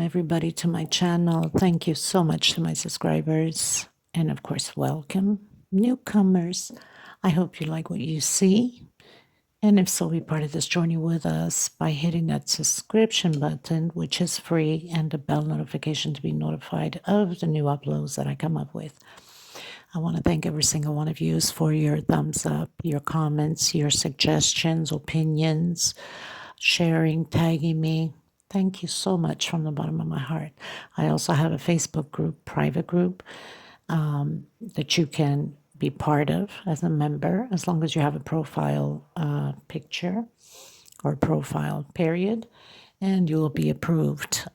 everybody to my channel. Thank you so much to my subscribers. And of course, welcome newcomers. I hope you like what you see. And if so, be part of this journey with us by hitting that subscription button, which is free, and the bell notification to be notified of the new uploads that I come up with. I want to thank every single one of you for your thumbs up, your comments, your suggestions, opinions, sharing, tagging me. Thank you so much from the bottom of my heart. I also have a Facebook group, private group, that you can be part of as a member, as long as you have a profile picture or profile period, and you will be approved.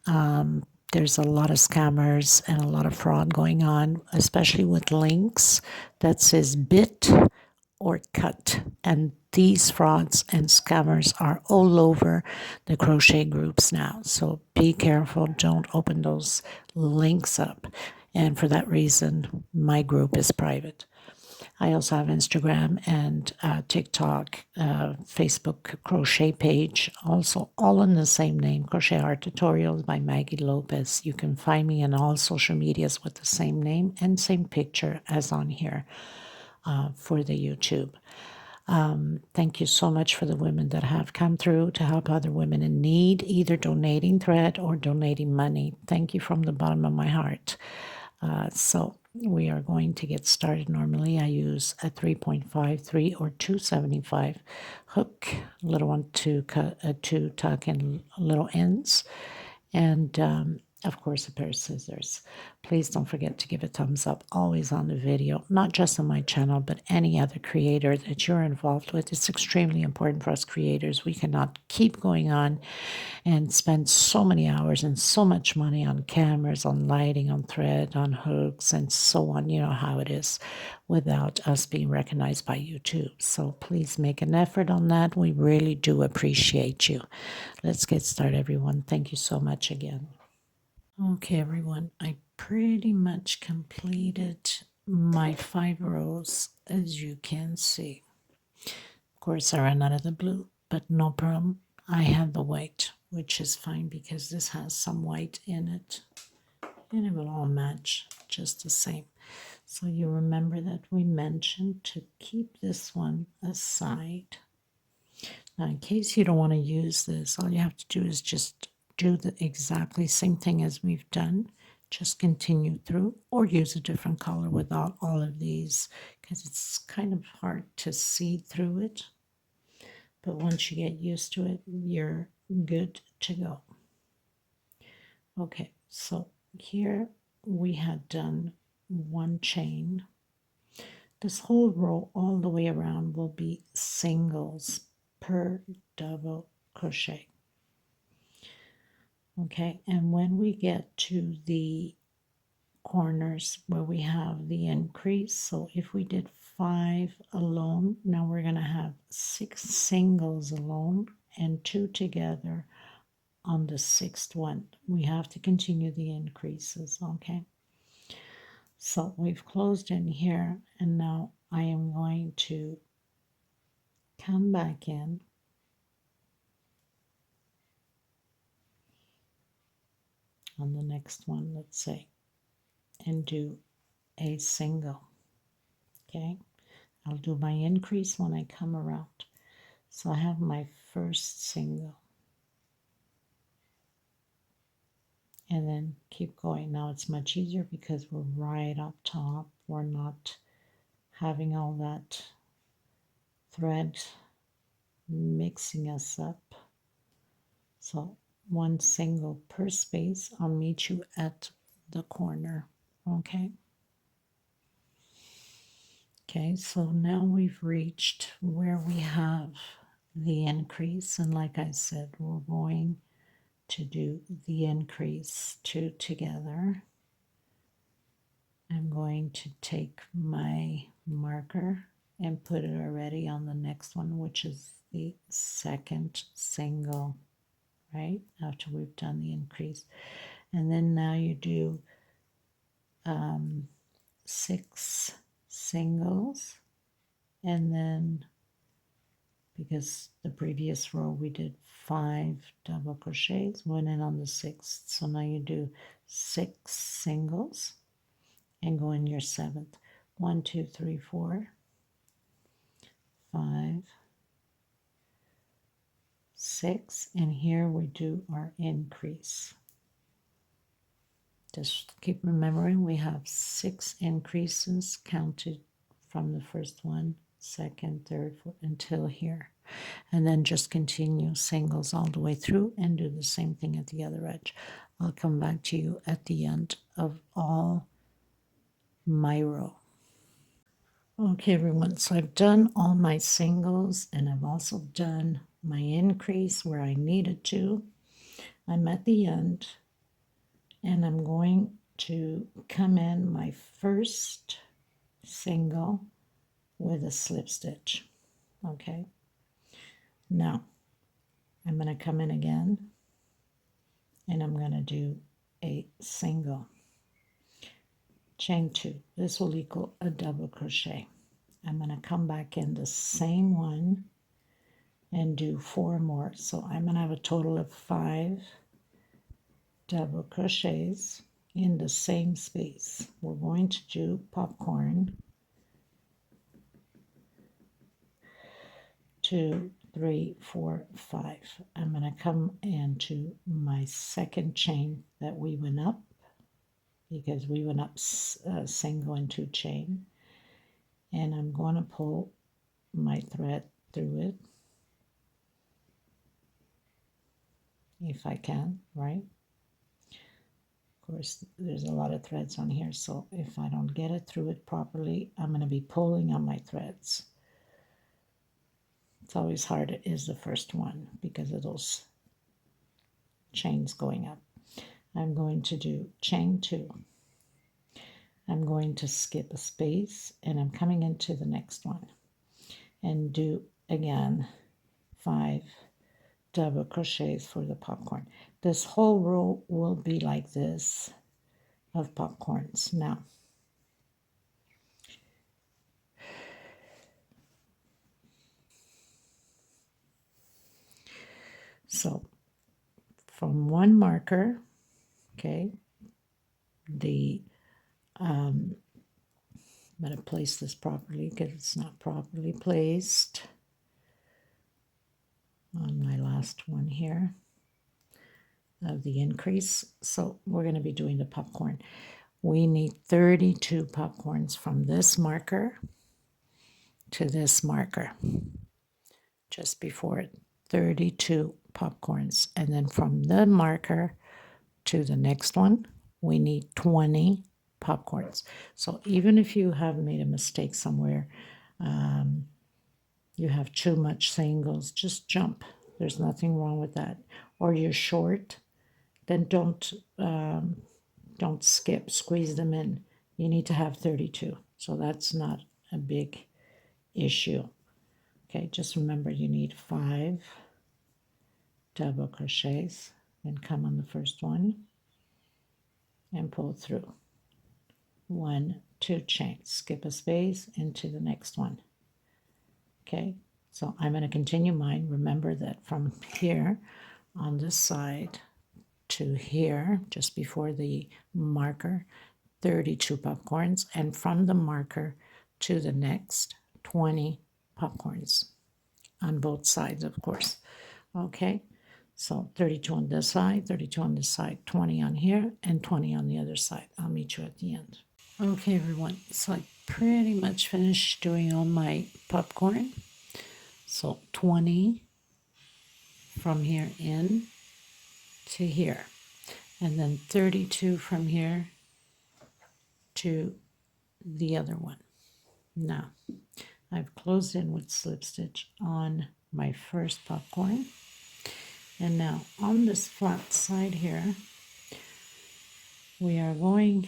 There's a lot of scammers and a lot of fraud going on, especially with links that says bit or cut. And these frauds and scammers are all over the crochet groups now. So be careful. Don't open those links up. And for that reason, my group is private. I also have Instagram and TikTok, Facebook crochet page, also all in the same name, Crochet Art Tutorials by Maggie Lopez. You can find me in all social medias with the same name and same picture as on here for the YouTube. Thank you so much for the women that have come through to help other women in need, either donating thread or donating money. Thank you from the bottom of my heart. So we are going to get started. Normally I use a 3.53 or 275 hook, little one to tuck in little ends, and of course a pair of scissors. Please don't forget to give a thumbs up always on the video, not just on my channel, but any other creator that you're involved with. It's extremely important for us creators. We cannot keep going on and spend so many hours and so much money on cameras, on lighting, on thread, on hooks, and so on. You know how it is, without us being recognized by YouTube. So please make an effort on that. We really do appreciate you. Let's get started, everyone. Thank you so much again. Okay, everyone, I pretty much completed my 5 rows, as you can see. Of course, I ran out of the blue, but no problem. I have the white, which is fine because this has some white in it, and it will all match just the same. So you remember that we mentioned to keep this one aside. Now, in case you don't want to use this, all you have to do is just do the exactly same thing as we've done. Just continue through, or use a different color without all of these, because it's kind of hard to see through it. But once you get used to it, you're good to go. Okay, so here we had done 1 chain. This whole row all the way around will be singles per double crochet. Okay, and when we get to the corners where we have the increase, so if we did 5 alone, now we're going to have 6 singles alone and 2 together on the 6th one. We have to continue the increases. Okay, so we've closed in here, and now I am going to come back in on the next one, let's say, and do a single. Okay, I'll do my increase when I come around. So I have my first single, and then keep going. Now it's much easier because we're right up top. We're not having all that thread mixing us up. So 1 single per space. I'll meet you at the corner. Okay. Okay, so now we've reached where we have the increase, and like I said, we're going to do the increase 2 together. I'm going to take my marker and put it already on the next one, which is the 2nd single, right after we've done the increase. And then now you do 6 singles, and then because the previous row we did 5 double crochets, went in on the 6th. So now you do 6 singles and go in your 7th. 1, 2, 3, 4, 5, 6, and here we do our increase. Just keep remembering we have 6 increases counted from the first one, second, third, fourth, until here. And then just continue singles all the way through and do the same thing at the other edge. I'll come back to you at the end of all my row. Okay, everyone, so I've done all my singles and I've also done my increase where I needed to. I'm at the end and I'm going to come in my first single with a slip stitch. Okay, now I'm going to come in again and I'm going to do a single, chain 2. This will equal a double crochet. I'm going to come back in the same one and do 4 more. So I'm going to have a total of 5 double crochets in the same space. We're going to do popcorn. 2, 3, 4, 5. I'm going to come into my second chain that we went up, because we went up single and 2 chain, and I'm going to pull my thread through it if I can, right? Of course, there's a lot of threads on here, so if I don't get it through it properly, I'm going to be pulling on my threads. It's always hard, it is the first one because of those chains going up. I'm going to do chain 2. I'm going to skip a space and I'm coming into the next one and do again 5 double crochets for the popcorn. This whole row will be like this of popcorns. Now, so from one marker, okay, I'm going to place this properly because it's not properly placed on my last one here of the increase. So we're going to be doing the popcorn. We need 32 popcorns from this marker to this marker, just before it, 32 popcorns. And then from the marker to the next one, we need 20 popcorns. So even if you have made a mistake somewhere, you have too much singles, just jump. There's nothing wrong with that. Or you're short, then don't skip, squeeze them in. You need to have 32. So that's not a big issue. Okay, just remember you need 5 double crochets and come on the first one and pull through. 1, 2 chains, skip a space into the next one. Okay, so I'm going to continue mine. Remember that from here on this side to here, just before the marker, 32 popcorns, and from the marker to the next, 20 popcorns on both sides, of course. Okay, so 32 on this side, 32 on this side, 20 on here, and 20 on the other side. I'll meet you at the end. Okay, everyone, so I pretty much finished doing all my popcorn. So 20 from here in to here, and then 32 from here to the other one. Now, I've closed in with slip stitch on my first popcorn, and now on this flat side here, we are going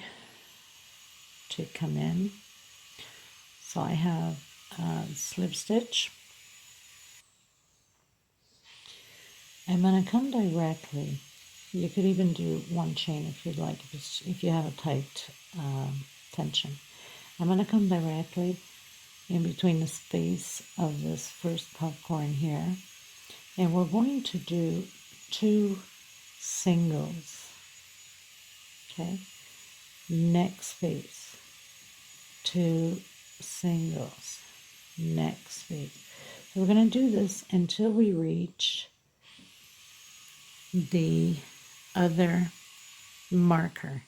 to come in. So I have slip stitch. I'm going to come directly. You could even do 1 chain if you'd like, if you have a tight tension. I'm going to come directly in between the space of this first popcorn here. And we're going to do 2 singles. Okay, next space, 2 singles, next space. So we're going to do this until we reach the other marker.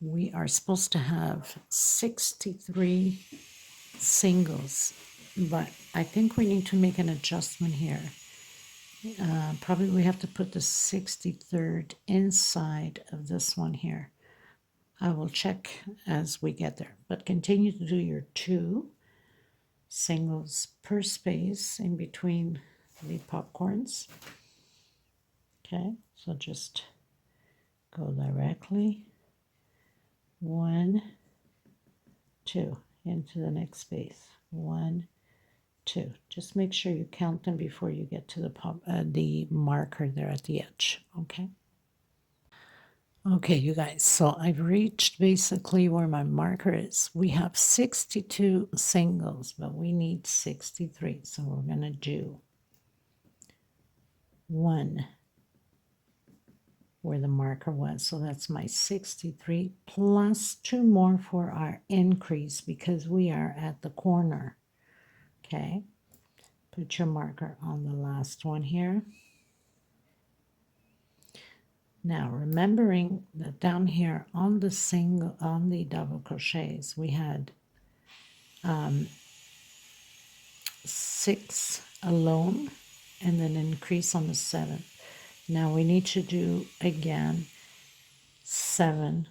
We are supposed to have 63 singles, but I think we need to make an adjustment here. Probably we have to put the 63rd inside of this one here. I will check as we get there, but continue to do your 2 singles per space in between the popcorns. Okay, so just go directly 1, 2 into the next space. 1, 2. Just make sure you count them before you get to the marker there at the edge. Okay, you guys, so I've reached basically where my marker is. We have 62 singles, but we need 63. So we're going to do 1 where the marker was. So that's my 63 plus 2 more for our increase because we are at the corner. Okay, put your marker on the last one here. Now, remembering that down here on the double crochets, we had 6 alone and then increase on the 7th. Now we need to do again 7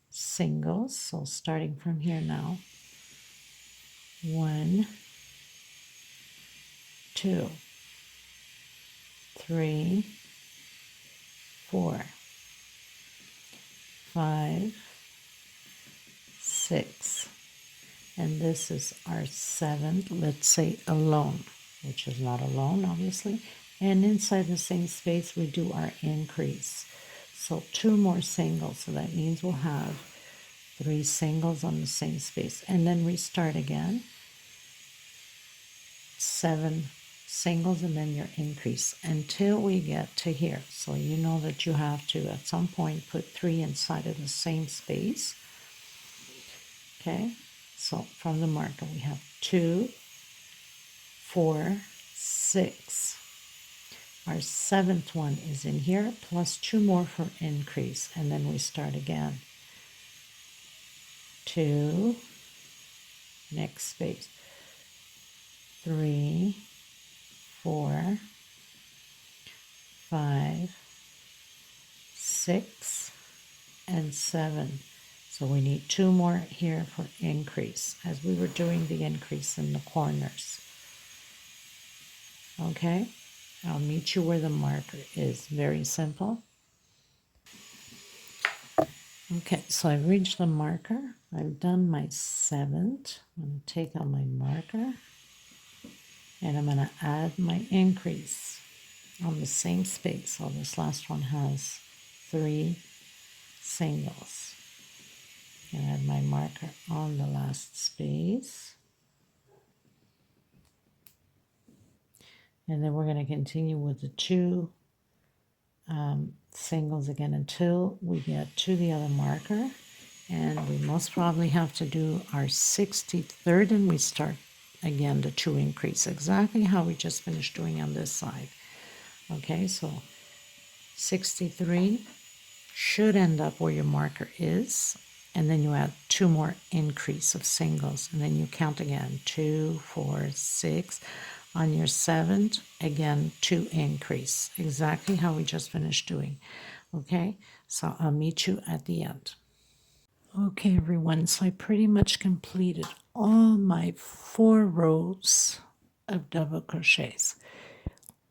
singles. So starting from here now, 1, 2, 3, 4, 5, 6, and this is our 7th, let's say alone, which is not alone obviously, and inside the same space we do our increase. So 2 more singles, so that means we'll have 3 singles on the same space, and then we start again, 7 singles and then your increase until we get to here. So you know that you have to at some point put 3 inside of the same space. Okay, so from the marker we have 2, 4, 6. Our 7th one is in here plus 2 more for increase, and then we start again. 2, next space, 3, 4, 5, 6, and 7. So we need 2 more here for increase, as we were doing the increase in the corners. Okay, I'll meet you where the marker is. Very simple. Okay, so I've reached the marker. I've done my 7th. I'm going to take out my marker, and I'm going to add my increase on the same space. So this last one has 3 singles. And add my marker on the last space. And then we're going to continue with the 2 singles again until we get to the other marker. And we most probably have to do our 63rd, and we start again the 2 increase, exactly how we just finished doing on this side. Okay, so 63 should end up where your marker is, and then you add 2 more increase of singles, and then you count again, 2, 4, 6. On your 7th, again, 2 increase, exactly how we just finished doing. Okay, so I'll meet you at the end. Okay, everyone, so I pretty much completed all my 4 rows of double crochets.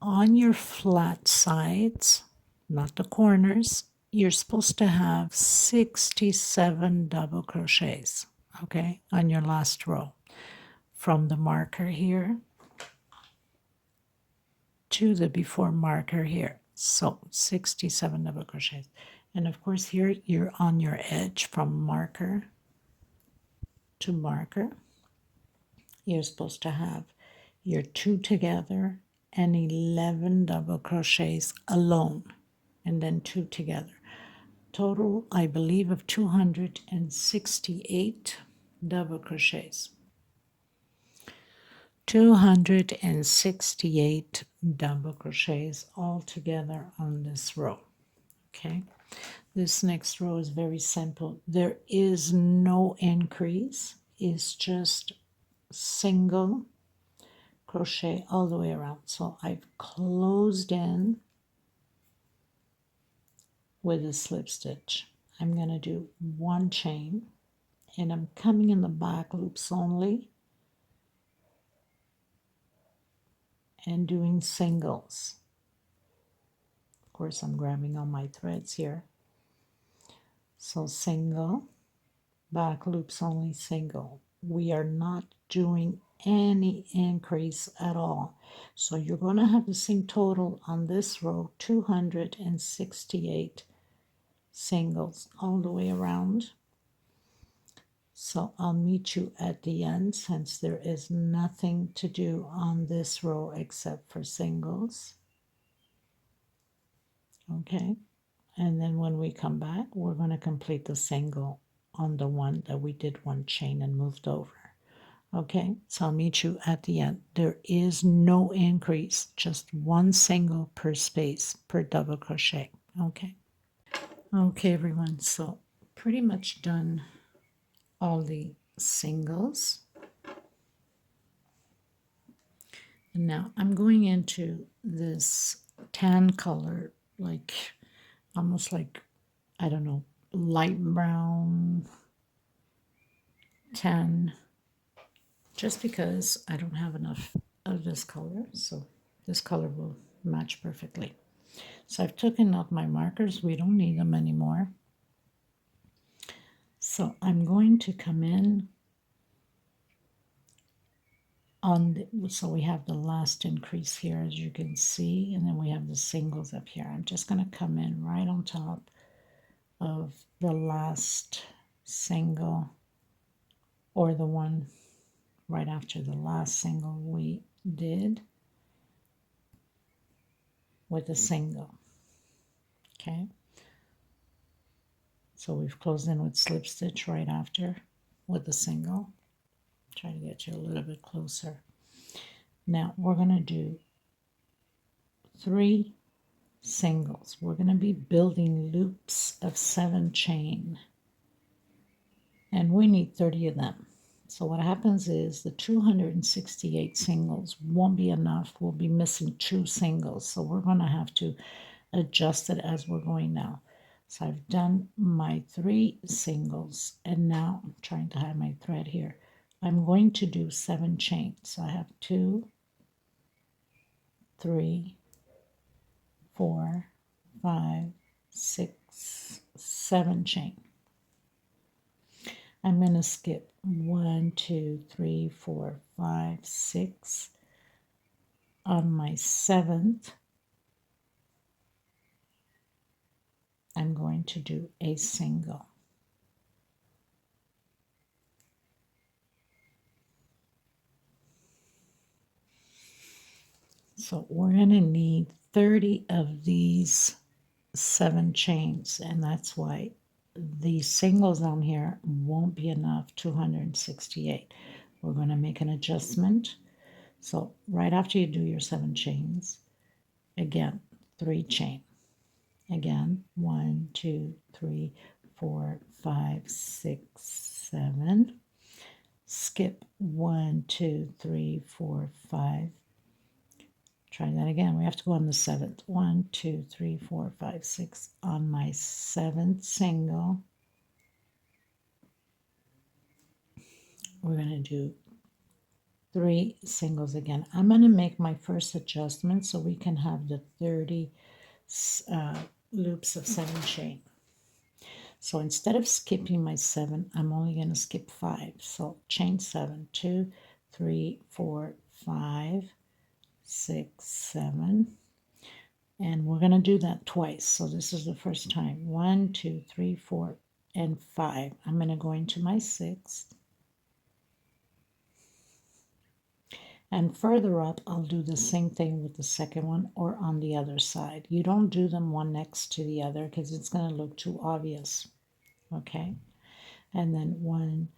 On your flat sides, not the corners, you're supposed to have 67 double crochets, okay, on your last row. From the marker here to the before marker here. So 67 double crochets. And of course here you're on your edge from marker to marker. you're supposed to have your 2 together and 11 double crochets alone, and then 2 together. Total, I believe, of 268 double crochets. 268 double crochets all together on this row. Okay, this next row is very simple. There is no increase, it's just single crochet all the way around. So I've closed in with a slip stitch. I'm going to do 1 chain, and I'm coming in the back loops only and doing singles. Of course, I'm grabbing all my threads here. So single, back loops only, single. We are not doing any increase at all. So you're going to have the same total on this row, 268 singles all the way around. So I'll meet you at the end, since there is nothing to do on this row except for singles. Okay, and then when we come back, we're going to complete the single on the one that we did 1 chain and moved over. Okay, so I'll meet you at the end. There is no increase, just 1 single per space per double crochet. Okay. Okay, everyone, so pretty much done all the singles. And now I'm going into this tan color, like almost like, I don't know, light brown, tan, just because I don't have enough of this color, so this color will match perfectly. So I've taken out my markers, we don't need them anymore. So I'm going to come in on the, so we have the last increase here, as you can see, and then we have the singles up here. I'm just going to come in right on top of the last single, or the one right after the last single we did with a single. Okay, so we've closed in with slip stitch right after with the single. Try to get you a little bit closer. Now we're going to do 3 singles. We're going to be building loops of 7 chain, and we need 30 of them. So what happens is the 268 singles won't be enough. We'll be missing 2 singles, so we're going to have to adjust it as we're going now. So I've done my 3 singles, and now I'm trying to hide my thread here. I'm going to do 7 chains. So I have 2, 3, 4, 5, 6, 7 chain. I'm going to skip 1, 2, 3, 4, 5, 6. On my 7th, I'm going to do a single. So we're going to need 30 of these 7 chains, and that's why the singles down here won't be enough, 268. We're going to make an adjustment. So right after you do your 7 chains, again, 3 chain. Again, 1, 2, 3, 4, 5, 6, 7. Skip 1, 2, 3, 4, 5. Try that again. We have to go on the 7th. 1, 2, 3, 4, 5, 6. On my 7th single, we're going to do 3 singles again. I'm going to make my first adjustment so we can have the 30 loops of 7 chain. So instead of skipping my 7, I'm only going to skip 5. So chain 7, 2, 3, 4, 5, 6, 7. And we're going to do that twice. So this is the first time. 1, 2, 3, 4, and 5. I'm going to go into my 6th. And further up, I'll do the same thing with the second one or on the other side. You don't do them one next to the other because it's going to look too obvious. Okay? And then 1,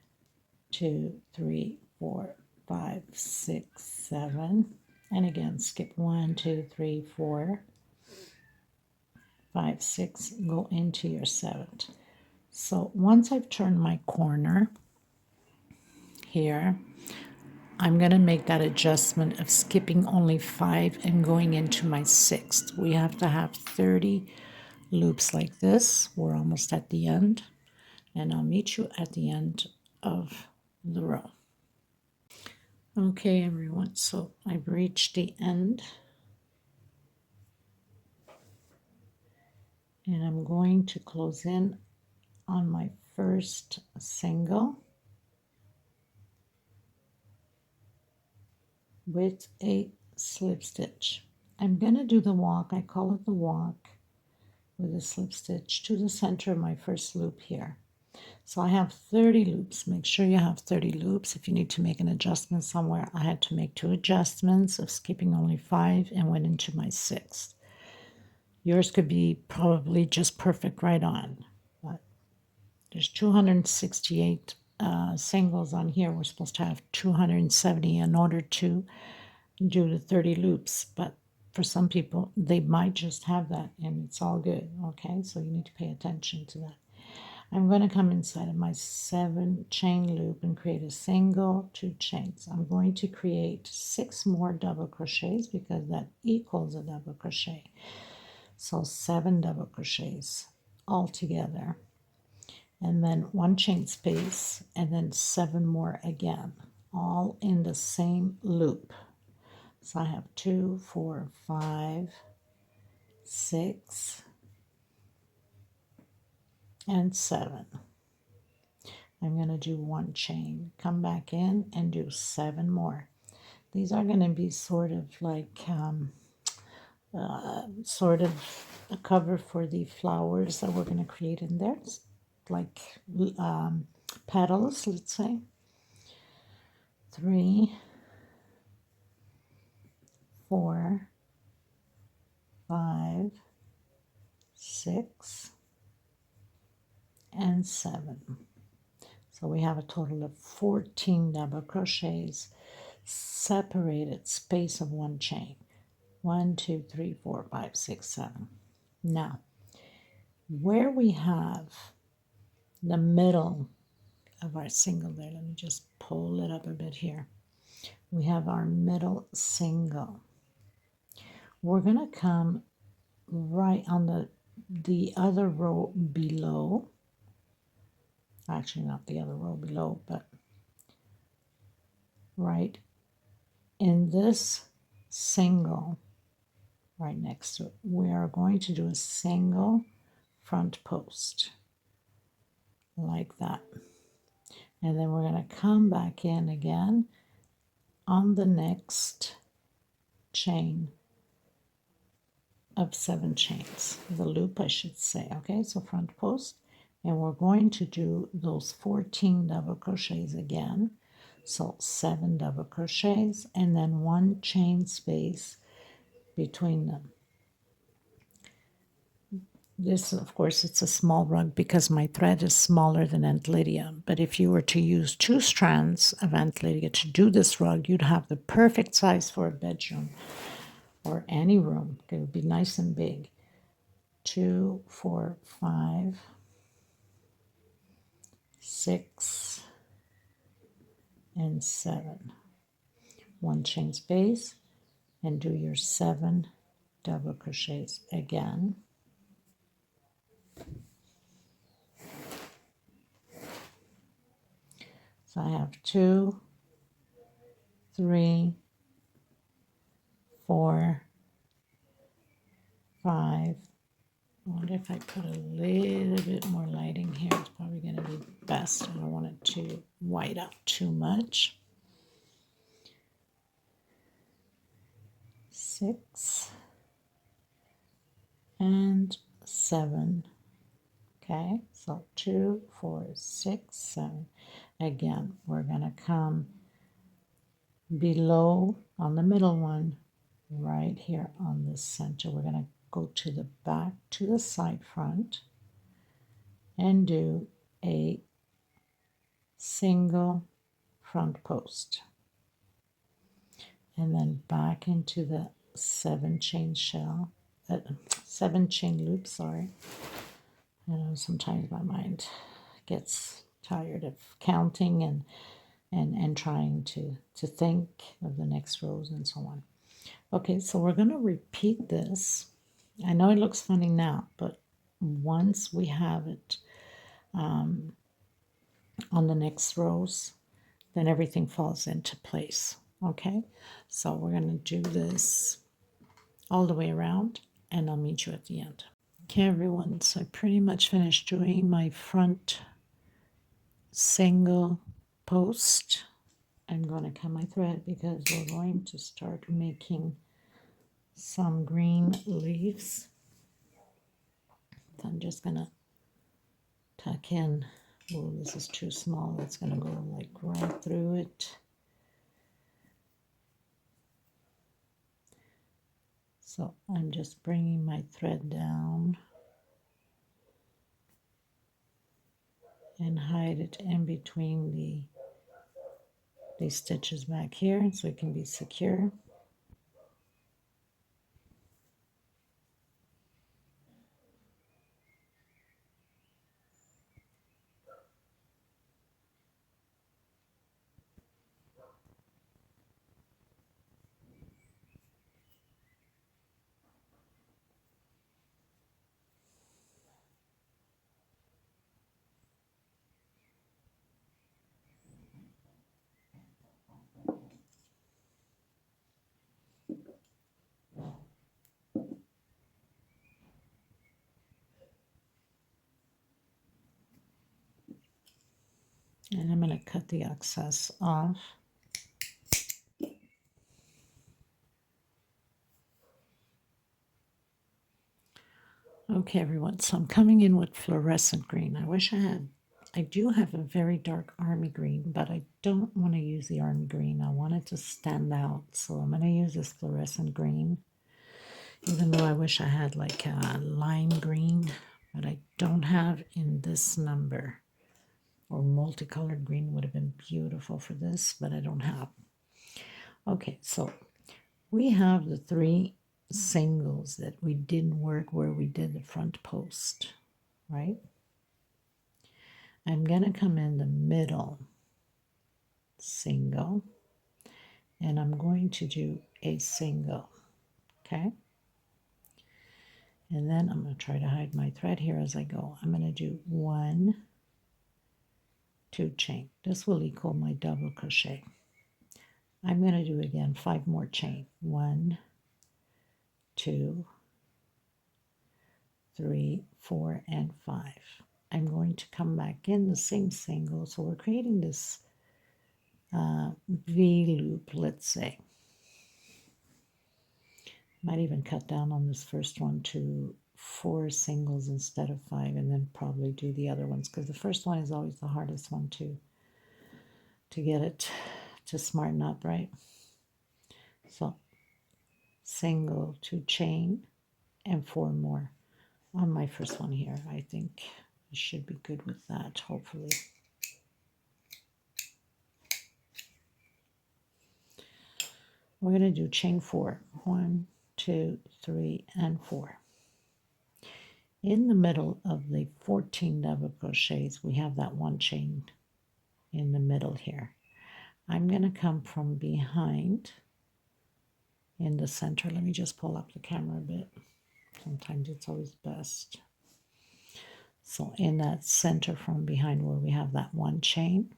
2, 3, 4, 5, 6, 7. And again, skip 1, 2, 3, 4, 5, 6. Go into your 7th. So once I've turned my corner here, I'm going to make that adjustment of skipping only 5 and going into my 6th. We have to have 30 loops like this. We're almost at the end, and I'll meet you at the end of the row. Okay, everyone, so I've reached the end, and I'm going to close in on my first single with a slip stitch. I'm going to do the walk, I call it the walk, with a slip stitch to the center of my first loop here. So I have 30 loops. Make sure you have 30 loops. If you need to make an adjustment somewhere, I had to make 2 adjustments of skipping only 5 and went into my 6th. Yours could be probably just perfect right on. But there's 268 singles on here. We're supposed to have 270 in order to do the 30 loops. But for some people, they might just have that, and it's all good, okay? So you need to pay attention to that. I'm going to come inside of my 7 chain loop and create a single, 2 chains. I'm going to create 6 more double crochets because that equals a double crochet. So 7 double crochets all together. And then 1 chain space and then 7 more again, all in the same loop. So I have 2, 4, 5, 6, and 7. I'm going to do 1 chain, come back in and do 7 more. These are going to be sort of like sort of a cover for the flowers that we're going to create in there. It's like petals, let's say. 3, 4, 5, 6, and 7. So we have a total of 14 double crochets, separated space of 1 chain. 1, 2, 3, 4, 5, 6, 7. Now, where we have the middle of our single there, let me just pull it up a bit here. We have our middle single. We're going to come right on the other row below. Actually, not the other row below, but right in this single right next to it, we are going to do a single front post like that. And then we're going to come back in again on the next chain of 7 chains, the loop I should say. Okay, so front post, and we're going to do those 14 double crochets again. So 7 double crochets and then 1 chain space between them. This, of course, it's a small rug because my thread is smaller than Aunt Lydia. But if you were to use 2 strands of Aunt Lydia to do this rug, you'd have the perfect size for a bedroom or any room. It would be nice and big. 2, 4, 5, 6, and 7. 1 chain space and do your 7 double crochets again. So I have 2, 3, 4, 5. I wonder if I put a little bit more lighting here. It's probably going to be best. I don't want it to white out too much. 6 and 7. Okay, so 2, 4, 6, 7. Again, we're going to come below on the middle one, right here on the center. We're going to go to the back to the side front and do a single front post, and then back into the 7 chain shell, 7 chain loop, sorry. I know sometimes my mind gets tired of counting and trying to think of the next rows and so on. Okay, so we're going to repeat this. I know it looks funny now, but once we have it on the next rows, then everything falls into place. Okay, so we're going to do this all the way around, and I'll meet you at the end. Okay, everyone, so I pretty much finished doing my front single post. I'm going to cut my thread because we're going to start making some green leaves. So I'm just going to tuck in. Oh, this is too small. It's going to go like right through it. So I'm just bringing my thread down and hide it in between these stitches back here so it can be secure. And I'm going to cut the excess off. Okay, everyone, so I'm coming in with fluorescent green. I do have a very dark army green, but I don't want to use the army green. I want it to stand out, so I'm going to use this fluorescent green, even though I wish I had like a lime green, but I don't have in this number. Or multicolored green would have been beautiful for this, but I don't have. Okay, so we have the 3 singles that we didn't work where we did the front post, right? I'm going to come in the middle single, and I'm going to do a single, okay? And then I'm going to try to hide my thread here as I go. I'm going to do 1, 2 chain. This will equal my double crochet. I'm going to do again 5 more chain. 1, 2, 3, 4, and 5. I'm going to come back in the same single. So we're creating this V loop, let's say. Might even cut down on this first one to 4 singles instead of 5, and then probably do the other ones, because the first one is always the hardest one to get it to smarten up, right? So single, 2 chain, and 4 more on my first one here. I think I should be good with that, hopefully. We're going to do chain 4. 1, 2, 3, and 4. In the middle of the 14 double crochets, we have that 1 chain in the middle here. I'm going to come from behind in the center. Let me just pull up the camera a bit. Sometimes it's always best. So in that center from behind where we have that 1 chain,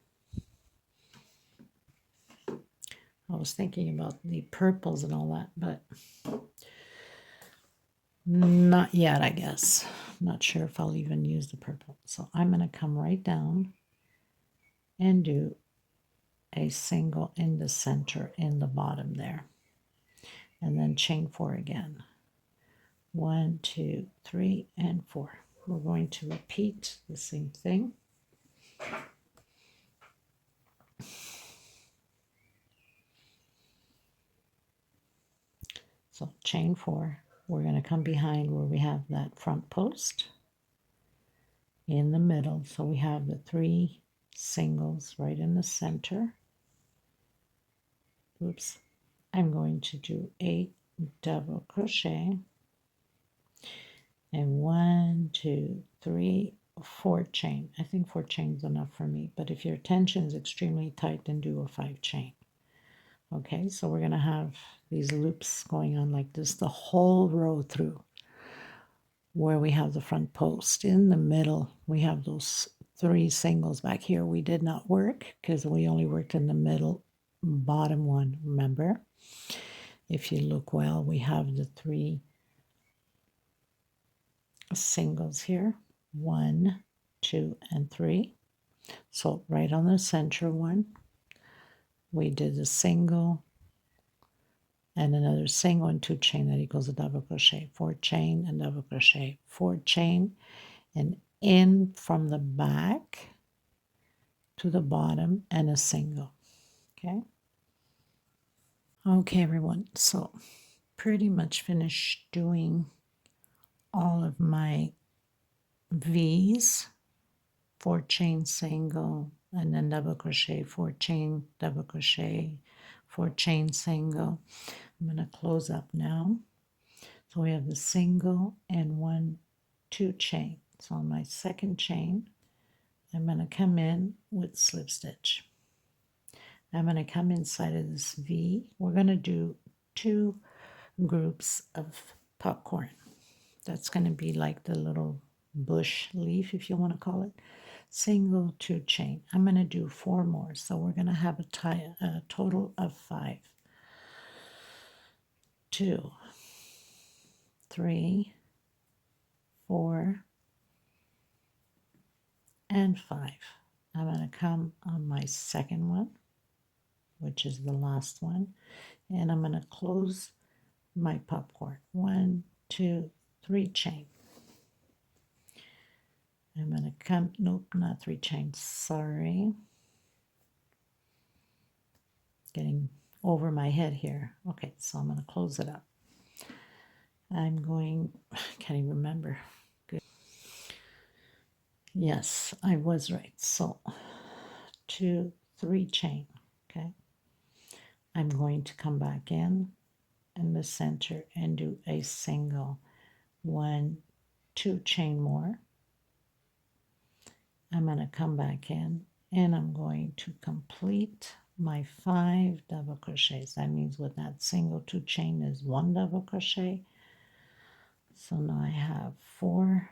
I was thinking about the purples and all that, but not yet, I guess. I'm not sure if I'll even use the purple. So I'm going to come right down and do a single in the center in the bottom there. And then chain 4 again. 1, 2, 3, and 4. We're going to repeat the same thing. So chain 4, we're going to come behind where we have that front post in the middle. So we have the 3 singles right in the center. Oops. I'm going to do 8 double crochet and 1, 2, 3, 4 chain. I think 4 chains is enough for me, but if your tension is extremely tight, then do a 5 chain. Okay, so we're going to have these loops going on like this the whole row through, where we have the front post. In the middle, we have those 3 singles back here. We did not work because we only worked in the middle bottom one, remember? If you look well, we have the 3 singles here, 1, 2, and 3. So right on the center one, we did a single and another single and 2 chain that equals a double crochet, 4 chain and double crochet, 4 chain, and in from the back to the bottom and a single. Okay everyone, so pretty much finished doing all of my V's, 4 chain single, and then double crochet, 4 chain, double crochet, 4 chain single. I'm going to close up now. So we have the single and 1, 2 chain. So on my second chain, I'm going to come in with slip stitch. I'm going to come inside of this V. We're going to do 2 groups of popcorn. That's going to be like the little bush leaf, if you want to call it. Single, 2 chain. I'm going to do 4 more, so we're going to have a total of 5. 2, 3, 4, and 5. I'm going to come on my second one, which is the last one, and I'm going to close my popcorn. 1, 2, 3 chain. I'm going to come, nope, not 3 chains, sorry. Getting over my head here. Okay, so I'm going to close it up. I'm going, I can't even remember. Good. Yes, I was right. So 2, 3 chain, okay. I'm going to come back in the center and do a single, 1, 2 chain more. I'm going to come back in and I'm going to complete my 5 double crochets. That means with that single 2 chain is 1 double crochet. So now I have 4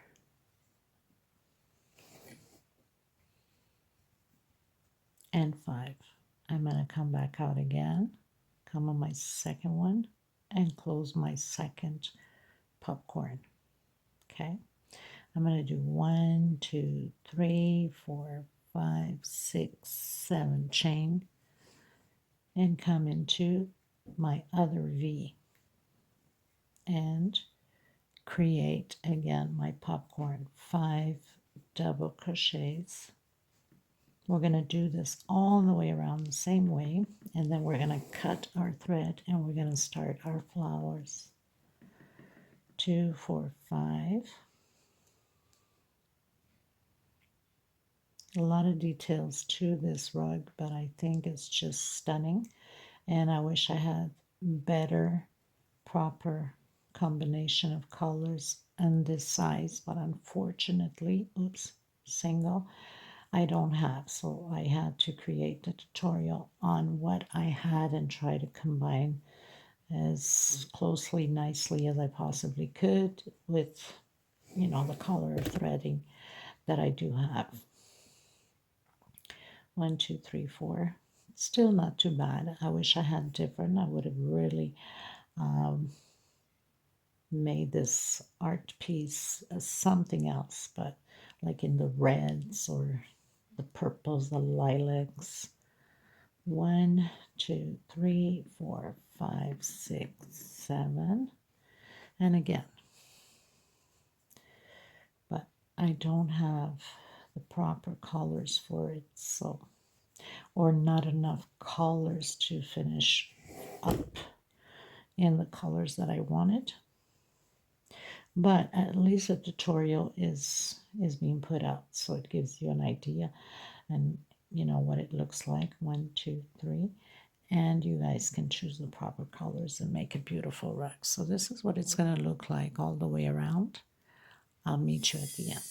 and 5. I'm going to come back out again, come on my second one, and close my second popcorn. Okay, I'm going to do 1, 2, 3, 4, 5, 6, 7 chain, and come into my other V and create again my popcorn, 5 double crochets. We're going to do this all the way around the same way, and then we're going to cut our thread and we're going to start our flowers. 2, 4, 5. A lot of details to this rug, but I think it's just stunning, and I wish I had better, proper combination of colors and this size, but unfortunately, oops, single, I don't have, so I had to create a tutorial on what I had and try to combine as closely, nicely as I possibly could with, you know, the color threading that I do have. 1, 2, 3, 4. Still not too bad. I wish I had different. I would have really made this art piece something else, but like in the reds or the purples, the lilacs. 1, 2, 3, 4, 5, 6, 7, and again. But I don't have the proper colors for it, so, or not enough colors to finish up in the colors that I wanted. But at least a tutorial is being put out, so it gives you an idea and you know what it looks like. 1, 2, 3. And you guys can choose the proper colors and make a beautiful rug. So this is what it's going to look like all the way around. I'll meet you at the end.